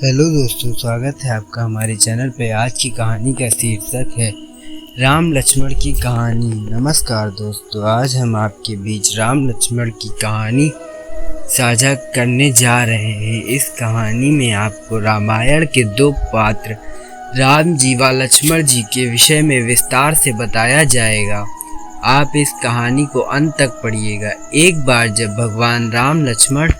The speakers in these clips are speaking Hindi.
हेलो दोस्तों, स्वागत है आपका हमारे चैनल पे। आज की कहानी का शीर्षक है राम लक्ष्मण की कहानी। नमस्कार दोस्तों, आज हम आपके बीच राम लक्ष्मण की कहानी साझा करने जा रहे हैं। इस कहानी में आपको रामायण के दो पात्र राम जी व लक्ष्मण जी के विषय में विस्तार से बताया जाएगा। आप इस कहानी को अंत तक पढ़िएगा। एक बार जब भगवान राम लक्ष्मण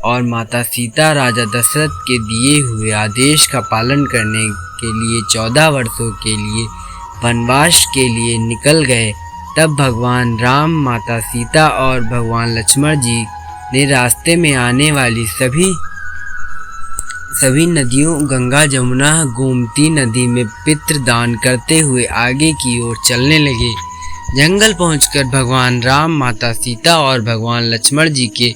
और माता सीता राजा दशरथ के दिए हुए आदेश का पालन करने के लिए 14 वर्षों के लिए वनवास के लिए निकल गए, तब भगवान राम, माता सीता और भगवान लक्ष्मण जी ने रास्ते में आने वाली सभी नदियों गंगा, जमुना, गोमती नदी में पितृदान करते हुए आगे की ओर चलने लगे। जंगल पहुंचकर भगवान राम, माता सीता और भगवान लक्ष्मण जी के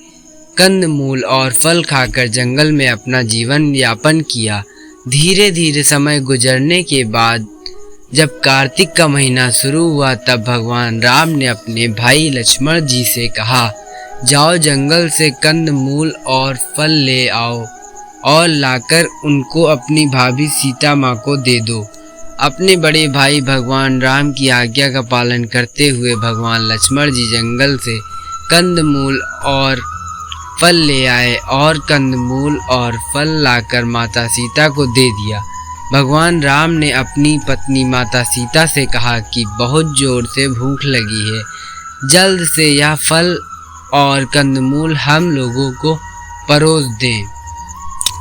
कंदमूल और फल खाकर जंगल में अपना जीवन यापन किया। धीरे धीरे समय गुजरने के बाद जब कार्तिक का महीना शुरू हुआ, तब भगवान राम ने अपने भाई लक्ष्मण जी से कहा, जाओ जंगल से कंदमूल और फल ले आओ और लाकर उनको अपनी भाभी सीता माँ को दे दो। अपने बड़े भाई भगवान राम की आज्ञा का पालन करते हुए भगवान लक्ष्मण जी जंगल से कंदमूल और फल ले आए और कंदमूल और फल लाकर माता सीता को दे दिया। भगवान राम ने अपनी पत्नी माता सीता से कहा कि बहुत जोर से भूख लगी है, जल्द से यह फल और कंदमूल हम लोगों को परोस दें।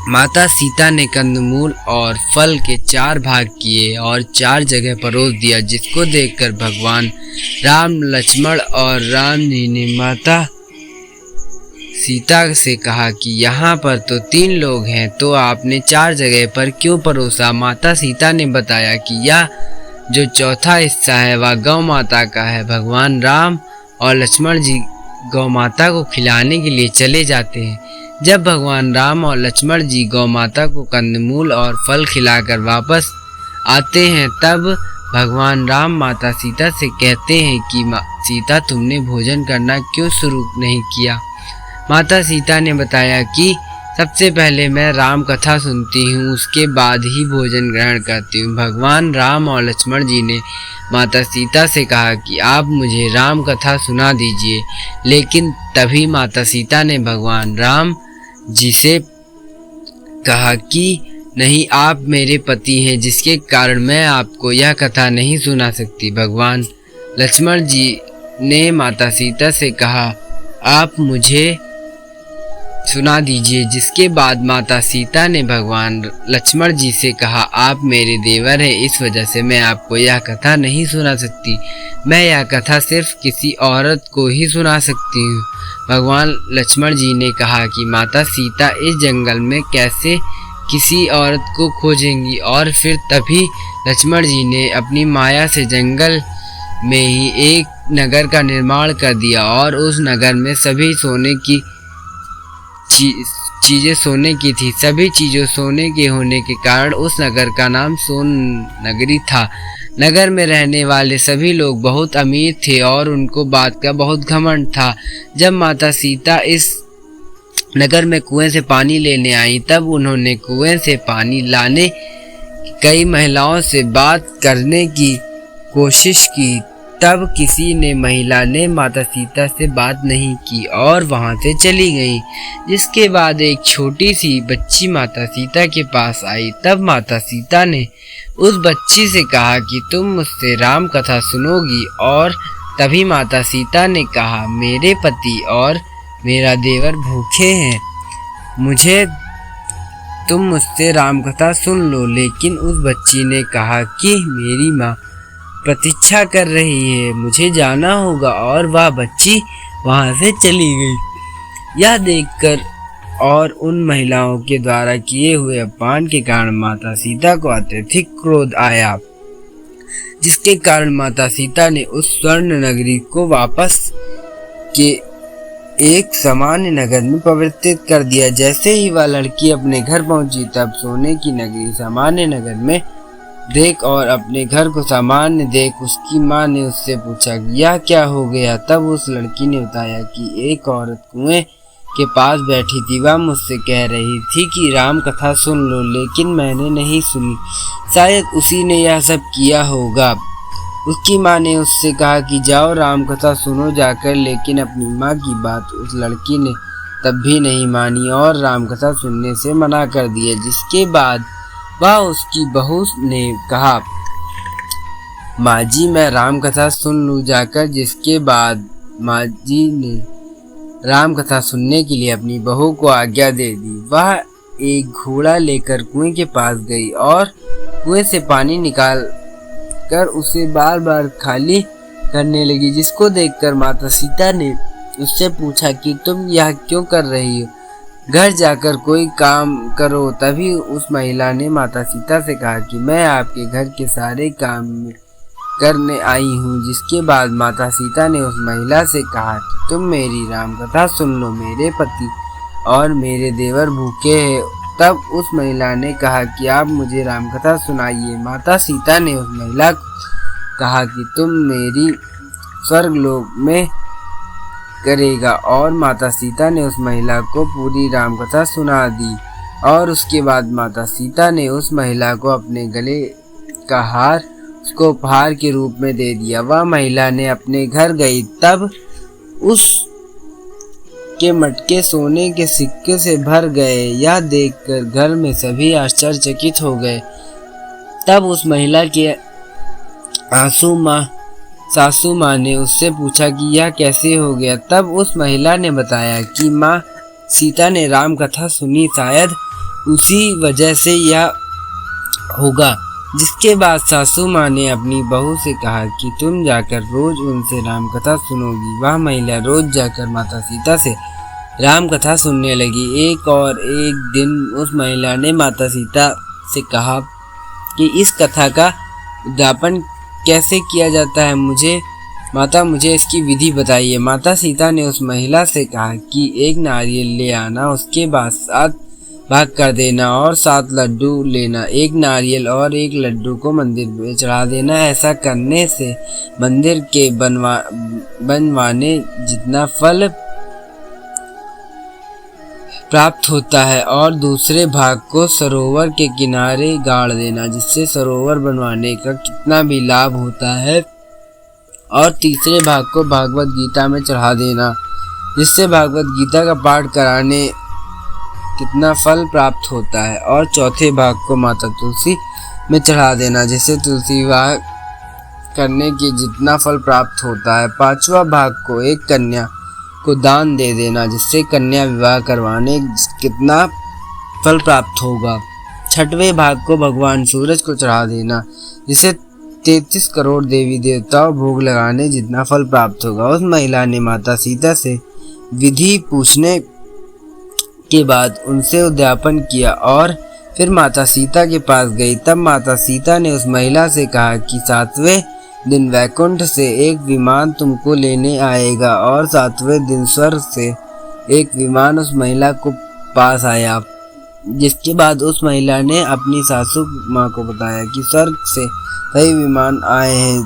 माता सीता ने कंदमूल और फल के 4 भाग किए और 4 जगह परोस दिया, जिसको देखकर भगवान राम, लक्ष्मण और राम जी ने माता सीता से कहा कि यहाँ पर तो 3 लोग हैं, तो आपने 4 जगह पर क्यों परोसा? माता सीता ने बताया कि यह जो चौथा हिस्सा है वह गौ माता का है। भगवान राम और लक्ष्मण जी गौ माता को खिलाने के लिए चले जाते हैं। जब भगवान राम और लक्ष्मण जी गौ माता को कंदमूल और फल खिलाकर वापस आते हैं, तब भगवान राम माता सीता से कहते हैं कि सीता, तुमने भोजन करना क्यों शुरू नहीं किया? माता सीता ने बताया कि सबसे पहले मैं राम कथा सुनती हूँ, उसके बाद ही भोजन ग्रहण करती हूँ। भगवान राम और लक्ष्मण जी ने माता सीता से कहा कि आप मुझे राम कथा सुना दीजिए, लेकिन तभी माता सीता ने भगवान राम जी से कहा कि नहीं, आप मेरे पति हैं, जिसके कारण मैं आपको यह कथा नहीं सुना सकती। भगवान लक्ष्मण जी ने माता सीता से कहा, आप मुझे सुना दीजिए, जिसके बाद माता सीता ने भगवान लक्ष्मण जी से कहा, आप मेरे देवर हैं, इस वजह से मैं आपको यह कथा नहीं सुना सकती। मैं यह कथा सिर्फ किसी औरत को ही सुना सकती हूँ। भगवान लक्ष्मण जी ने कहा कि माता सीता इस जंगल में कैसे किसी औरत को खोजेंगी? और फिर तभी लक्ष्मण जी ने अपनी माया से जंगल में ही एक नगर का निर्माण कर दिया और उस नगर में सभी सोने की चीजें सोने की थी। सभी चीजों सोने के होने के कारण उस नगर का नाम सोन नगरी था। नगर में रहने वाले सभी लोग बहुत अमीर थे और उनको बात का बहुत घमंड था। जब माता सीता इस नगर में कुएं से पानी लेने आई, तब उन्होंने कुएं से पानी लाने कई महिलाओं से बात करने की कोशिश की, तब किसी ने महिला ने माता सीता से बात नहीं की और वहां से चली गई। जिसके बाद एक छोटी सी बच्ची माता सीता के पास आई। तब माता सीता ने उस बच्ची से कहा कि तुम मुझसे राम कथा सुनोगी। और तभी माता सीता ने कहा, मेरे पति और मेरा देवर भूखे हैं, तुम मुझसे राम कथा सुन लो। लेकिन उस बच्ची ने कहा कि मेरी माँ प्रतीक्षा कर रही है, मुझे जाना होगा, और वह बच्ची वहां से चली गई। यह देखकर और उन महिलाओं के द्वारा किए हुए अपमान के कारण माता सीता को अत्यधिक क्रोध आया, जिसके कारण माता सीता ने उस स्वर्ण नगरी को वापस के एक सामान्य नगर में परिवर्तित कर दिया। जैसे ही वह लड़की अपने घर पहुंची, तब सोने की नगरी सामान्य नगर में देख और अपने घर को सामान्य देख उसकी माँ ने उससे पूछा कि यह क्या हो गया? तब उस लड़की ने बताया कि एक औरत कुएं के पास बैठी थी वह मुझसे कह रही थी कि राम कथा सुन लो, लेकिन मैंने नहीं सुनी। शायद उसी ने यह सब किया होगा। उसकी माँ ने उससे कहा कि जाओ राम कथा सुनो जाकर, लेकिन अपनी माँ की बात उस लड़की ने तब भी नहीं मानी और राम कथा सुनने से मना कर दिया। जिसके बाद वह उसकी बहू ने कहा, माँ जी मैं राम कथा सुन लूँ जाकर। जिसके बाद माँ जी ने राम कथा सुनने के लिए अपनी बहू को आज्ञा दे दी। वह एक घोड़ा लेकर कुएं के पास गई और कुएं से पानी निकाल कर उसे बार बार खाली करने लगी, जिसको देखकर माता सीता ने उससे पूछा कि तुम यह क्यों कर रही हो, घर जाकर कोई काम करो। तभी उस महिला ने माता सीता से कहा कि मैं आपके घर के सारे काम करने आई हूँ। जिसके बाद माता सीता ने उस महिला से कहा कि तुम मेरी राम कथा सुन लो, मेरे पति और मेरे देवर भूखे हैं। तब उस महिला ने कहा कि आप मुझे राम कथा सुनाइए। माता सीता ने उस महिला को कहा कि तुम मेरी स्वर्गलोक में करेगा, और माता सीता ने उस महिला को पूरी राम कथा सुना दी। और उसके बाद माता सीता ने उस महिला को अपने गले का हार उसको उपहार के रूप में दे दिया। वह महिला ने अपने घर गई, तब उस के मटके सोने के सिक्के से भर गए। यह देखकर घर में सभी आश्चर्यचकित हो गए। तब उस महिला के सासू माँ ने उससे पूछा कि यह कैसे हो गया। तब उस महिला ने बताया कि माँ सीता ने राम कथा सुनी, शायद उसी वजह से यह होगा। जिसके बाद सासू माँ ने अपनी बहू से कहा कि तुम जाकर रोज उनसे राम कथा सुनोगी। वह महिला रोज जाकर माता सीता से राम कथा सुनने लगी। एक दिन उस महिला ने माता सीता से कहा कि इस कथा का उद्यापन कैसे किया जाता है, मुझे इसकी विधि बताइए। माता सीता ने उस महिला से कहा कि एक नारियल ले आना, उसके बाद 7 भाग कर देना और 7 लड्डू लेना। एक नारियल और एक लड्डू को मंदिर में चढ़ा देना। ऐसा करने से मंदिर के बनवाने जितना फल प्राप्त होता है, और दूसरे भाग को सरोवर के किनारे गाड़ देना, जिससे सरोवर बनवाने का कितना भी लाभ होता है। और तीसरे भाग को भागवत गीता में चढ़ा देना, जिससे भागवत गीता का पाठ कराने कितना फल प्राप्त होता है। और चौथे भाग को माता तुलसी में चढ़ा देना, जिससे तुलसी विवाह करने के जितना फल प्राप्त होता है। 5वां भाग को एक कन्या को दान दे देना, जिससे कन्या विवाह करवाने कितना फल प्राप्त होगा। 6वें भाग को भगवान सूरज को चढ़ा देना, जिससे 33 करोड़ देवी देवताओं भोग लगाने जितना फल प्राप्त होगा। उस महिला ने माता सीता से विधि पूछने के बाद उनसे उद्यापन किया और फिर माता सीता के पास गई। तब माता सीता ने उस महिला से कहा कि 7वें दिन वैकुंठ से एक विमान तुमको लेने आएगा। और 7वें दिन स्वर्ग से एक विमान उस महिला को पास आया। जिसके बाद उस महिला ने अपनी सासू माँ को बताया कि स्वर्ग से कई विमान आए हैं।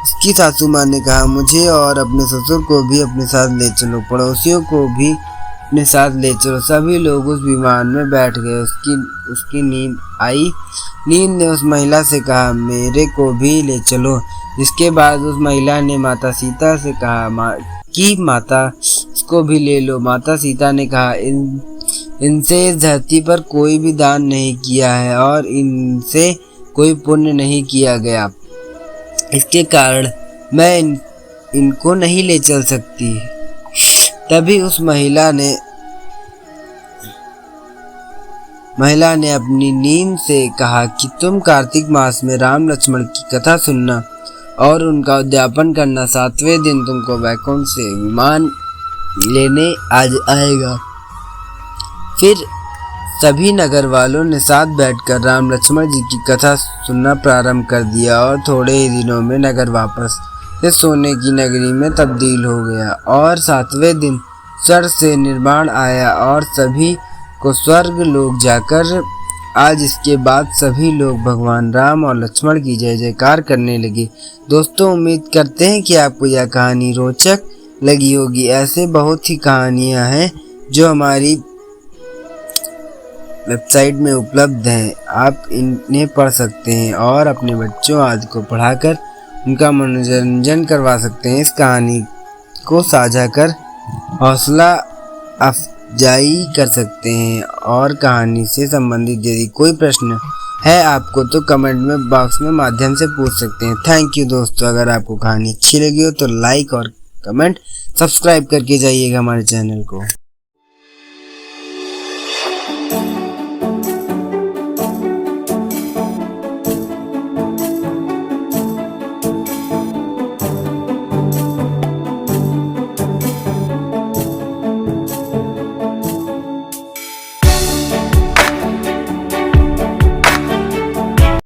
उसकी सासू माँ ने कहा, मुझे और अपने ससुर को भी अपने साथ ले चलो, पड़ोसियों को भी अपने साथ ले चलो। सभी लोग उस विमान में बैठ गए। उसकी नींद आई। नींद ने उस महिला से कहा, मेरे को भी ले चलो। जिसके बाद उस महिला ने माता सीता से कहा कि माता इसको भी ले लो। माता सीता ने कहा, इनसे इस धरती पर कोई भी दान नहीं किया है और इनसे कोई पुण्य नहीं किया गया, इसके कारण मैं इनको नहीं ले चल सकती। तभी उस महिला ने अपनी नींद से कहा कि तुम कार्तिक मास में राम लक्ष्मण की कथा सुनना और उनका उद्यापन करना। 7वें दिन तुमको वैकुंठ से विमान लेने आएगा। फिर सभी नगर वालों ने साथ बैठकर राम लक्ष्मण जी की कथा सुनना प्रारंभ कर दिया और थोड़े ही दिनों में नगर वापस से सोने की नगरी में तब्दील हो गया। और 7वें दिन स्वर्ग से निर्माण आया और सभी को स्वर्ग लोग जाकर आज इसके बाद सभी लोग भगवान राम और लक्ष्मण की जय जयकार करने लगे। दोस्तों, उम्मीद करते हैं कि आपको यह कहानी रोचक लगी होगी। ऐसे बहुत ही कहानियाँ हैं जो हमारी वेबसाइट में उपलब्ध हैं। आप इन्हें पढ़ सकते हैं और अपने बच्चों आदि को पढ़ाकर उनका मनोरंजन करवा सकते हैं। इस कहानी को साझा कर हौसला अफजाई कर सकते हैं। और कहानी से संबंधित यदि कोई प्रश्न है आपको तो कमेंट में बॉक्स में माध्यम से पूछ सकते हैं। थैंक यू दोस्तों। अगर आपको कहानी अच्छी लगी हो तो लाइक और कमेंट सब्सक्राइब करके जाइएगा हमारे चैनल को।